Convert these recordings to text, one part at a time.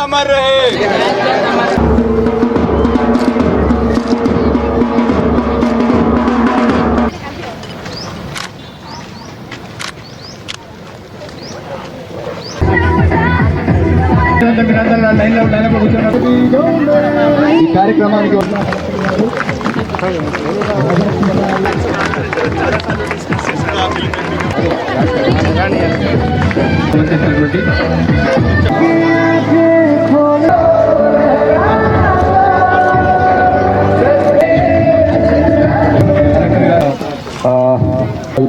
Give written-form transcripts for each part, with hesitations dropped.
अमर रहे। ఈ కార్యక్రమానికి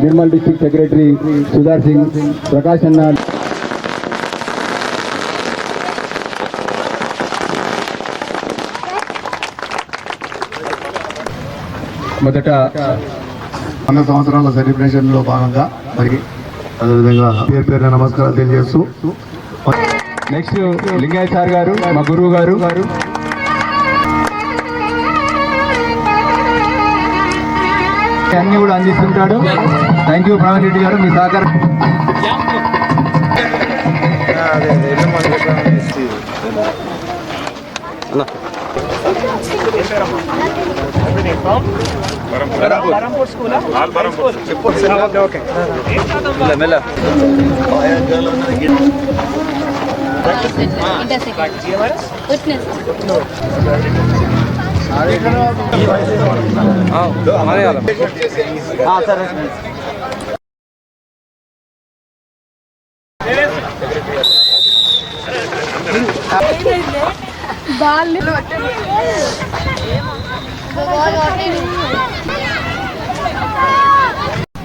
నిర్మల్ డిస్ట్రిక్ట్ సెక్రటరీ సుధార్ సింగ్, ప్రకాష్ అన్న, మొదట 100 సంవత్సరాల సెలబ్రేషన్ లో భాగంగా మరి అదేవిధంగా పేరు నమస్కారాలు తెలియజేస్తూ నెక్స్ట్ లింగయ్య సార్ గారు, మా గురువు గారు అన్ని కూడా అందిస్తుంటాడు. థ్యాంక్ యూ ప్రవీణ్ రెడ్డి గారు, మీ సహకారం.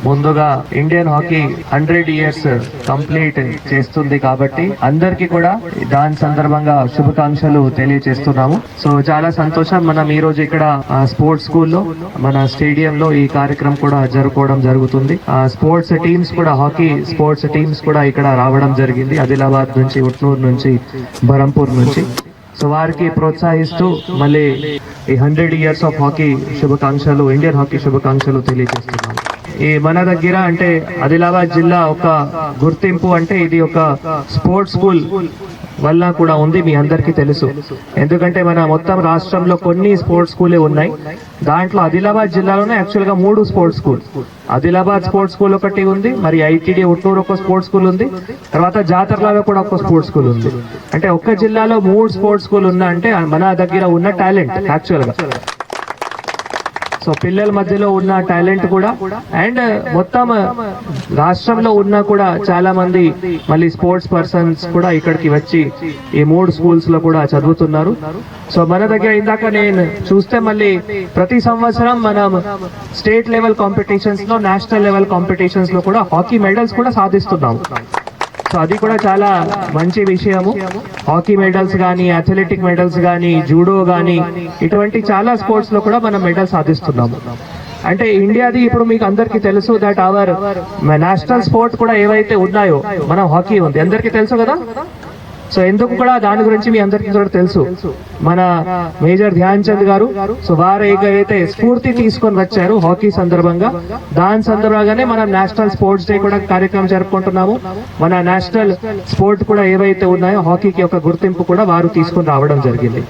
ముందుగా ఇండియన్ హాకీ 100 years కంప్లీట్ చేస్తుంది కాబట్టి అందరికీ కూడా దాని సందర్భంగా శుభాకాంక్షలు తెలియజేస్తున్నాము. సో చాలా సంతోషం, మనం ఈ రోజు ఇక్కడ స్పోర్ట్స్ స్కూల్లో మన స్టేడియంలో ఈ కార్యక్రమం కూడా జరుపుకోవడం జరుగుతుంది. స్పోర్ట్స్ టీమ్స్ కూడా, హాకీ స్పోర్ట్స్ టీమ్స్ కూడా ఇక్కడ రావడం జరిగింది, ఆదిలాబాద్ నుంచి, ఉట్నూరు నుంచి, బరంపూర్ నుంచి. సో వారికి ప్రోత్సహిస్తూ మళ్ళీ ఈ 100 years ఆఫ్ హాకీ శుభాకాంక్షలు, ఇండియన్ హాకీ శుభాకాంక్షలు తెలియజేస్తున్నాము. ఈ మన దగ్గర అంటే ఆదిలాబాద్ జిల్లా ఒక గుర్తింపు అంటే ఇది ఒక స్పోర్ట్స్ స్కూల్ వల్ల కూడా ఉంది, మీ అందరికీ తెలుసు. ఎందుకంటే మన మొత్తం రాష్ట్రంలో కొన్ని స్పోర్ట్స్ స్కూలే ఉన్నాయి. దాంట్లో ఆదిలాబాద్ జిల్లాలోనే యాక్చువల్ గా 3 sports school, Adilabad sports school ఒకటి ఉంది, మరి ఐటీడీ ఉట్నూరు ఒక స్పోర్ట్స్ స్కూల్ ఉంది, తర్వాత జాతరలో కూడా ఒక స్పోర్ట్స్ స్కూల్ ఉంది. అంటే ఒక్క జిల్లాలో 3 స్పోర్ట్స్ స్కూల్ ఉన్నా అంటే మన దగ్గర ఉన్న టాలెంట్ యాక్చువల్ గా. సో పిల్లల మధ్యలో ఉన్న టాలెంట్ కూడా అండ్ మొత్తం రాష్ట్రంలో ఉన్న కూడా చాలా మంది మళ్ళీ స్పోర్ట్స్ పర్సన్స్ కూడా ఇక్కడికి వచ్చి ఈ 3 స్కూల్స్ లో కూడా చదువుతున్నారు. సో మన దగ్గర ఇందాక నేను చూస్తే మళ్ళీ ప్రతి సంవత్సరం మనం స్టేట్ లెవెల్ కాంపిటీషన్స్ లో, నేషనల్ లెవెల్ కాంపిటీషన్స్ లో కూడా హాకీ మెడల్స్ కూడా సాధిస్తున్నాము. సో అది కూడా చాలా మంచి విషయము. హాకీ మెడల్స్ కానీ, అథ్లెటిక్ మెడల్స్ కానీ, జూడో కానీ, ఇటువంటి చాలా స్పోర్ట్స్ లో కూడా మనం మెడల్ సాధిస్తున్నాము. అంటే ఇండియాది ఇప్పుడు మీకు అందరికీ తెలుసు దట్ అవర్ నేషనల్ స్పోర్ట్ కూడా ఏవైతే ఉన్నాయో మన హాకీ ఉంది, అందరికీ తెలుసు కదా. సో ఎందుకు కూడా దాని గురించి మీ అందరికీ కూడా తెలుసు. మన మేజర్ ధ్యాన్ చంద్ గారు, సో వారు ఏదైతే స్ఫూర్తి తీసుకొని వచ్చారు హాకీ సందర్భంగా, దాని సందర్భంగానే మనం నేషనల్ స్పోర్ట్స్ డే కూడా కార్యక్రమం జరుపుకుంటున్నాము. మన నేషనల్ స్పోర్ట్ కూడా ఏవైతే ఉన్నాయో హాకీకి ఒక గుర్తింపు కూడా వారు తీసుకొని రావడం జరిగింది.